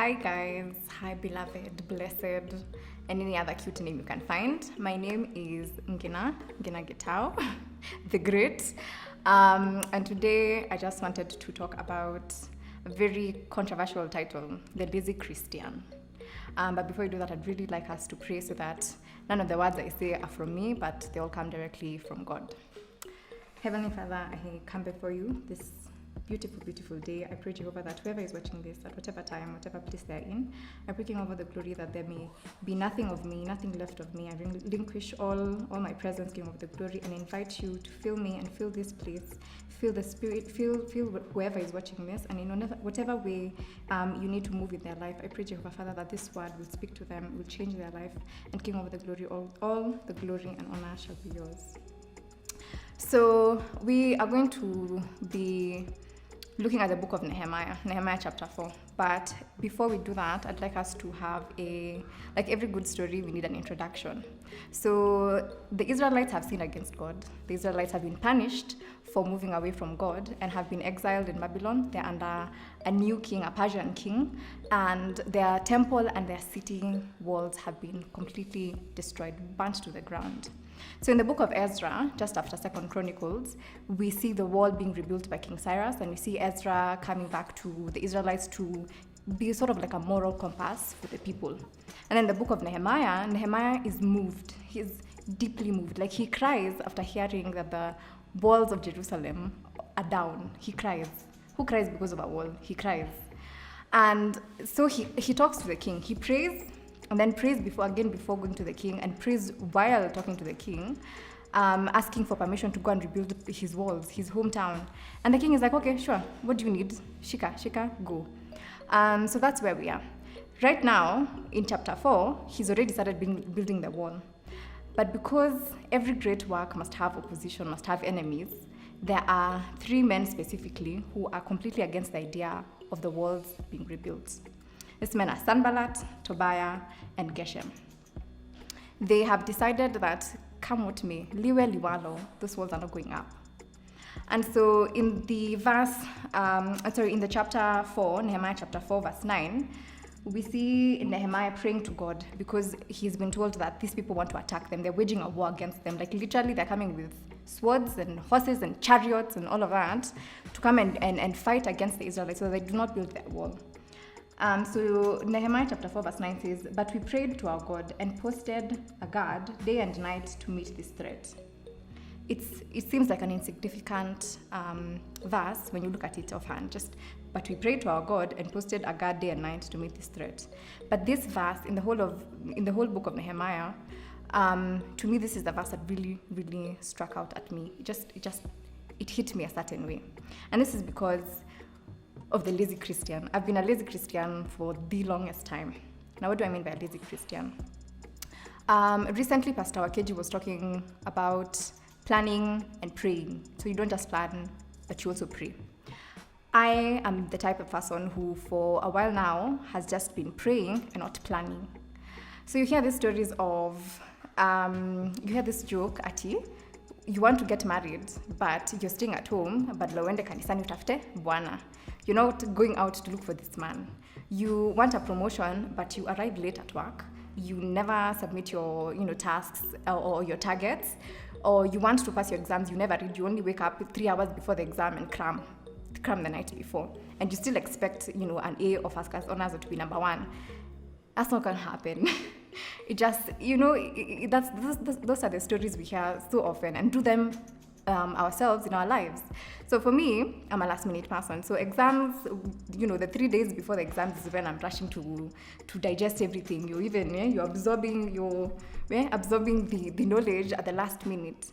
Hi guys, hi beloved, blessed, and any other cute name you can find. My name is Ngina Gitao, the Great. And today I just wanted to talk about a very controversial title, The Lazy Christian. But before we do that, I'd really like us to pray so that none of the words I say are from me, but they all come directly from God. Heavenly Father, I come before you this beautiful, beautiful day. I pray, Jehovah, that whoever is watching this, at whatever time, whatever place they're in, I pray, King over the glory, that there may be nothing of me, nothing left of me. I relinquish all my presence, King of the glory, and invite you to fill me and fill this place, fill the Spirit, fill whoever is watching this, and in whatever way you need to move in their life. I pray, Jehovah, Father, that this word will speak to them, will change their life, and King over the glory, all the glory and honor shall be yours. So we are going to be looking at the book of Nehemiah chapter 4. But before we do that, I'd like us to have like every good story, we need an introduction. So the Israelites have sinned against God. The Israelites have been punished for moving away from God and have been exiled in Babylon. They're under a new king, a Persian king, and their temple and their city walls have been completely destroyed, burnt to the ground. So in the book of Ezra, just after 2nd Chronicles, we see the wall being rebuilt by King Cyrus, and we see Ezra coming back to the Israelites to be sort of like a moral compass for the people. And in the book of Nehemiah is moved. He's deeply moved. Like he cries after hearing that the walls of Jerusalem are down. He cries. Who cries because of a wall? He cries. And so he talks to the king. He prays, and then prays before going to the king, and prays while talking to the king, asking for permission to go and rebuild his walls, his hometown. And the king is like, okay, sure, what do you need? Shika, go. So that's where we are. Right now, in chapter 4, he's already started building the wall. But because every great work must have opposition, must have enemies, there are 3 men specifically who are completely against the idea of the walls being rebuilt. These men are Sanballat, Tobiah, and Geshem. They have decided that, come with me, liwe liwalo, those walls are not going up. And so in the in the chapter 4, Nehemiah chapter 4, verse 9, we see Nehemiah praying to God because he's been told that these people want to attack them. They're waging a war against them. Like literally they're coming with swords and horses and chariots and all of that to come and fight against the Israelites so they do not build that wall. So Nehemiah chapter 4 verse 9 says, "But we prayed to our God and posted a guard day and night to meet this threat." It seems like an insignificant verse when you look at it offhand. But we prayed to our God and posted a guard day and night to meet this threat. But this verse in the whole book of Nehemiah, to me this is the verse that really, really struck out at me. It hit me a certain way, and this is because of the lazy Christian. I've been a lazy Christian for the longest time. Now, what do I mean by a lazy Christian? Recently, Pastor Wakeji was talking about planning and praying. So you don't just plan, but you also pray. I am the type of person who, for a while now, has just been praying and not planning. So you hear these stories of, you hear this joke, ati, you want to get married, but you're staying at home, but lawende kanisani utafute bwana. You're not going out to look for this man. You want a promotion, but you arrive late at work. You never submit your tasks or your targets. Or you want to pass your exams, you never read. You only wake up 3 hours before the exam and cram the night before. And you still expect, an A or first class honors or to be number 1. That's not going to happen. It just, those are the stories we hear so often and do them ourselves in our lives. So for me, I'm a last minute person. So exams, the 3 days before the exams is when I'm rushing to digest everything. You're absorbing the knowledge at the last minute.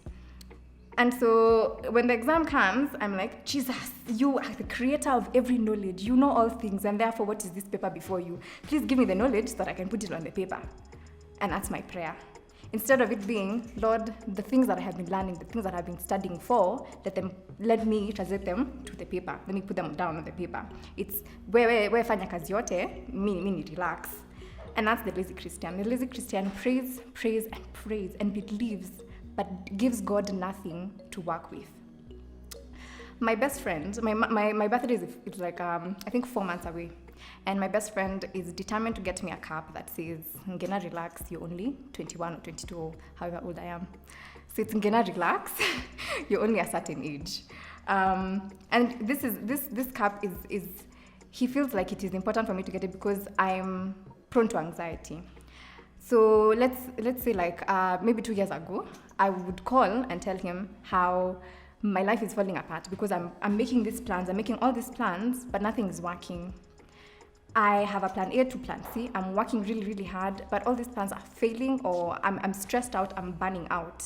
And so when the exam comes, I'm like, Jesus, you are the creator of every knowledge. You know all things, and therefore what is this paper before you? Please give me the knowledge so that I can put it on the paper. And that's my prayer. Instead of it being, Lord, the things that I have been learning, the things that I've been studying for, let me translate them to the paper. Let me put them down on the paper. It's where fanya kazi yote, me relax. And that's the lazy Christian. The lazy Christian prays and believes, but gives God nothing to work with. My best friend, my birthday is like, I think 4 months away. And my best friend is determined to get me a cap that says, Ngena, relax, you're only 21 or 22, or however old I am. So it's Ngena, relax, you're only a certain age. And this cap is, he feels like it is important for me to get it because I'm prone to anxiety. So let's say like maybe 2 years ago, I would call and tell him how my life is falling apart because I'm making these plans, I'm making all these plans, but nothing is working. I have a plan A to plan C. I'm working really, really hard, but all these plans are failing, or I'm stressed out, I'm burning out.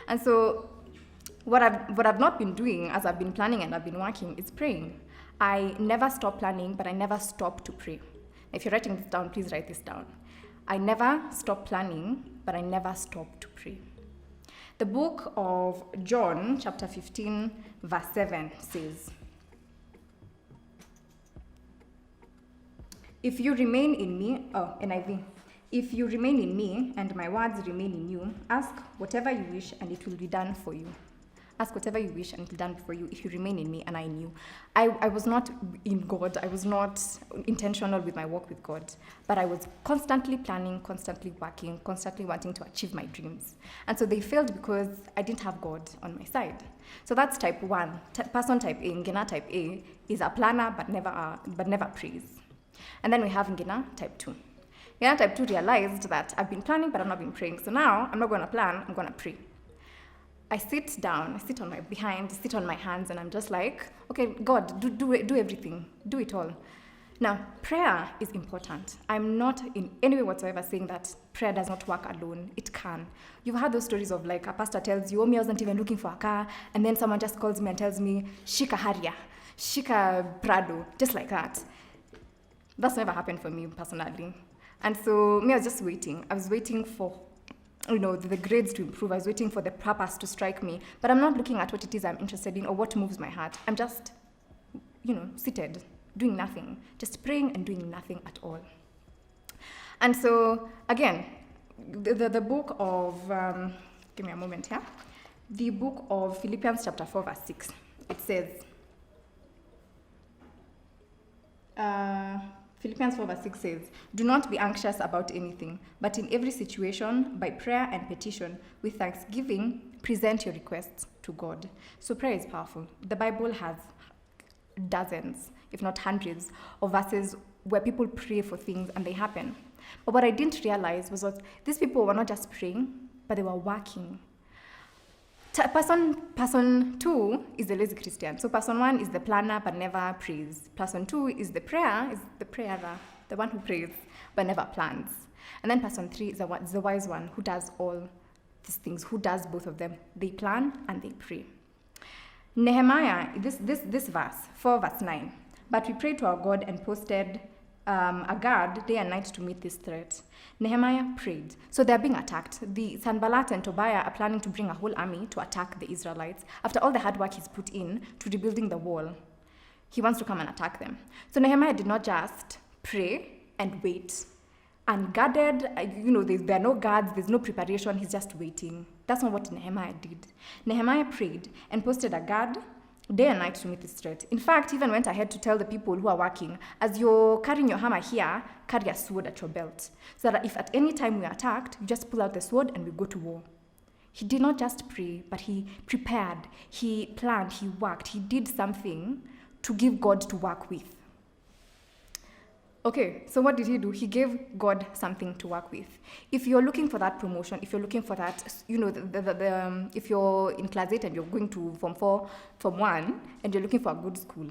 And so what I've not been doing as I've been planning and I've been working is praying. I never stop planning, but I never stop to pray. If you're writing this down, please write this down. I never stop planning, but I never stop to pray. The book of John, chapter 15, verse 7 says, if you remain in me, NIV, if you remain in me and my words remain in you, ask whatever you wish and it will be done for you. Ask whatever you wish and it will be done for you if you remain in me and I in you. I was not in God. I was not intentional with my walk with God. But I was constantly planning, constantly working, constantly wanting to achieve my dreams. And so they failed because I didn't have God on my side. So that's type 1. Person type A, Ngena type A, is a planner but never prays. And then we have Ngena type 2. Ngena type 2 realized that I've been planning but I've not been praying. So now I'm not going to plan, I'm going to pray. I sit down, I sit on my behind, sit on my hands, and I'm just like, okay, God, do everything, do it all. Now, prayer is important. I'm not in any way whatsoever saying that prayer does not work alone. It can. You've heard those stories of like a pastor tells you, oh, me, I wasn't even looking for a car, and then someone just calls me and tells me, Shika Haria, Shika Prado, just like that. That's never happened for me personally. And so me, I was just waiting. I was waiting for the grades to improve. I was waiting for the purpose to strike me, but I'm not looking at what it is I'm interested in or what moves my heart. I'm just, seated, doing nothing, just praying and doing nothing at all. And so, again, the book of, give me a moment here, the book of Philippians chapter 4, verse 6, it says, Philippians 4 verse 6 says, do not be anxious about anything, but in every situation, by prayer and petition, with thanksgiving, present your requests to God. So prayer is powerful. The Bible has dozens, if not hundreds, of verses where people pray for things and they happen. But what I didn't realize was that these people were not just praying, but they were working. Person 2 is the lazy Christian. So person 1 is the planner but never prays. Person 2 is the prayer, the one who prays but never plans. And then person 3 is the wise one who does all these things, who does both of them. They plan and they pray. Nehemiah, this verse, 4 verse 9. But we prayed to our God and posted a guard day and night to meet this threat. Nehemiah prayed. So they're being attacked. The Sanballat and Tobiah are planning to bring a whole army to attack the Israelites after all the hard work he's put in to rebuilding the wall. He wants to come and attack them. So Nehemiah did not just pray and wait. Unguarded, there are no guards, there's no preparation, he's just waiting. That's not what Nehemiah did. Nehemiah prayed and posted a guard day and night to meet this threat. In fact, he even went ahead to tell the people who are working, as you're carrying your hammer here, carry a sword at your belt, so that if at any time we are attacked, you just pull out the sword and we go to war. He did not just pray, but he prepared, he planned, he worked, he did something to give God to work with. Okay, so what did he do? He gave God something to work with. If you're looking for that promotion, if you're looking for that, if you're in class 8 and you're going to Form 4, Form 1, and you're looking for a good school,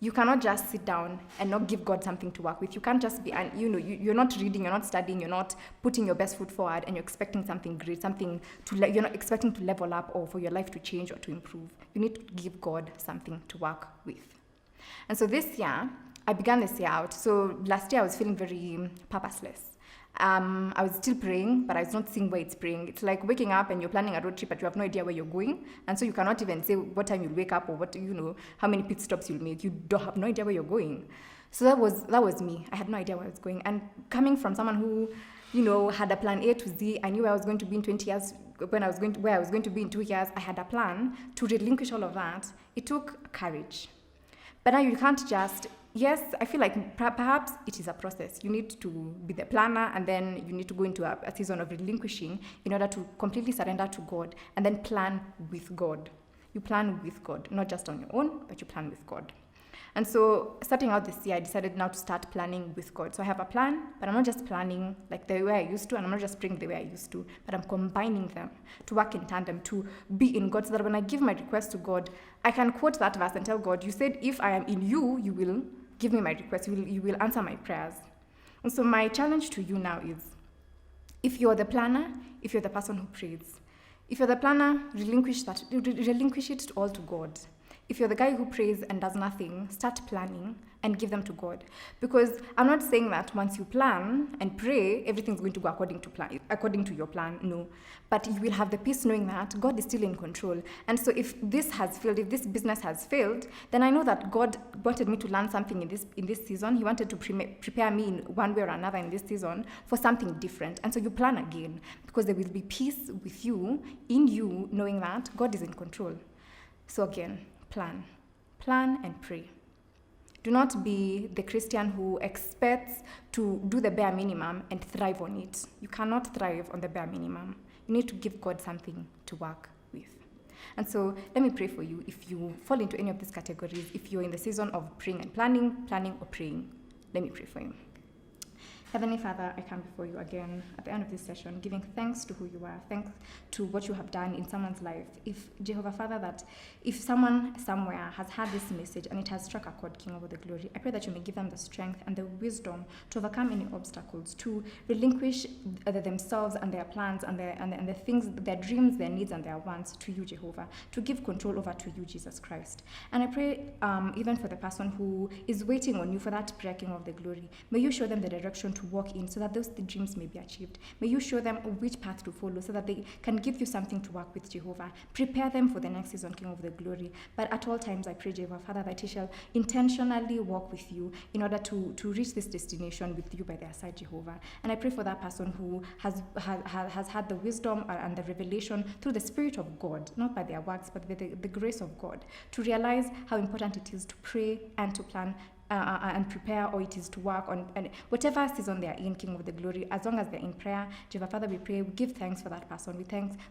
you cannot just sit down and not give God something to work with. You can't just be, you're not reading, you're not studying, you're not putting your best foot forward, and you're expecting something great, you're not expecting to level up or for your life to change or to improve. You need to give God something to work with. And so this year, I began this year out. So last year I was feeling very purposeless. I was still praying, but I was not seeing where it's praying. It's like waking up and you're planning a road trip, but you have no idea where you're going. And so you cannot even say what time you'll wake up or how many pit stops you'll make. You don't have no idea where you're going. So that was me. I had no idea where I was going. And coming from someone who, had a plan A to Z, I knew where I was going to be in 20 years, where I was going to be in 2 years. I had a plan to relinquish all of that. It took courage. But now you can't just, yes, I feel like perhaps it is a process. You need to be the planner, and then you need to go into a season of relinquishing in order to completely surrender to God and then plan with God. You plan with God, not just on your own, but you plan with God. And so starting out this year, I decided now to start planning with God. So I have a plan, but I'm not just planning like the way I used to, and I'm not just praying the way I used to, but I'm combining them to work in tandem, to be in God, so that when I give my request to God, I can quote that verse and tell God, you said, if I am in you, you will give me my request, you will answer my prayers. And so my challenge to you now is, if you're the planner, if you're the person who prays, if you're the planner, relinquish it all to God. If you're the guy who prays and does nothing, start planning and give them to God. Because I'm not saying that once you plan and pray, everything's going to go according to your plan. No. But you will have the peace knowing that God is still in control. And so if this has failed, if this business has failed, then I know that God wanted me to learn something in this season. He wanted to prepare me in one way or another in this season for something different. And so you plan again, because there will be peace with you, in you, knowing that God is in control. So again, plan and pray. Do not be the Christian who expects to do the bare minimum and thrive on it. You cannot thrive on the bare minimum. You need to give God something to work with. And so let me pray for you. If you fall into any of these categories, if you're in the season of praying and planning or praying, let me pray for you. Heavenly Father, I come before you again at the end of this session, giving thanks to who you are, thanks to what you have done in someone's life. If, Jehovah Father, that if someone somewhere has had this message and it has struck a chord, King of the glory, I pray that you may give them the strength and the wisdom to overcome any obstacles, to relinquish themselves and their plans and the things, their dreams, their needs and their wants to you, Jehovah, to give control over to you, Jesus Christ. And I pray even for the person who is waiting on you for that prayer, King of the glory, may you show them the direction to walk in so that those dreams may be achieved. May you show them which path to follow so that they can give you something to work with, Jehovah. Prepare them for the next season, King of the glory. But at all times, I pray, Jehovah, Father, that he shall intentionally walk with you in order to reach this destination with you by their side, Jehovah. And I pray for that person who has had the wisdom and the revelation through the Spirit of God, not by their works, but by the grace of God, to realize how important it is to pray and to plan and prepare, or it is to work on, and whatever season they are in, King of the glory, as long as they're in prayer, Jehovah Father, we pray, we give thanks for that person. We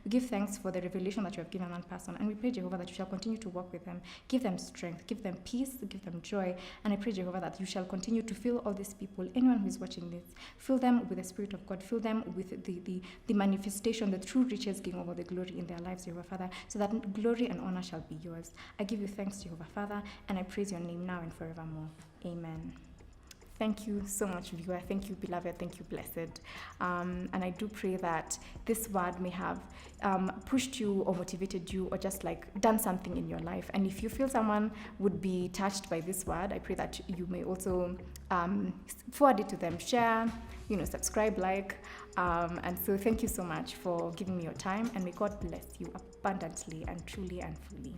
give thanks for the revelation that you have given that person, and we pray, Jehovah, that you shall continue to walk with them, give them strength, give them peace, give them joy. And I pray, Jehovah, that you shall continue to fill all these people, anyone who is watching this, fill them with the Spirit of God, fill them with the manifestation, the true riches, King of the glory in their lives, Jehovah Father, so that glory and honor shall be yours. I give you thanks, Jehovah Father, and I praise your name now and forevermore. Amen. Thank you so much, viewer. Thank you, beloved. Thank you, blessed. And I do pray that this word may have pushed you or motivated you or just like done something in your life. And if you feel someone would be touched by this word, I pray that you may also forward it to them, share, subscribe, like. And so thank you so much for giving me your time, and may God bless you abundantly and truly and fully.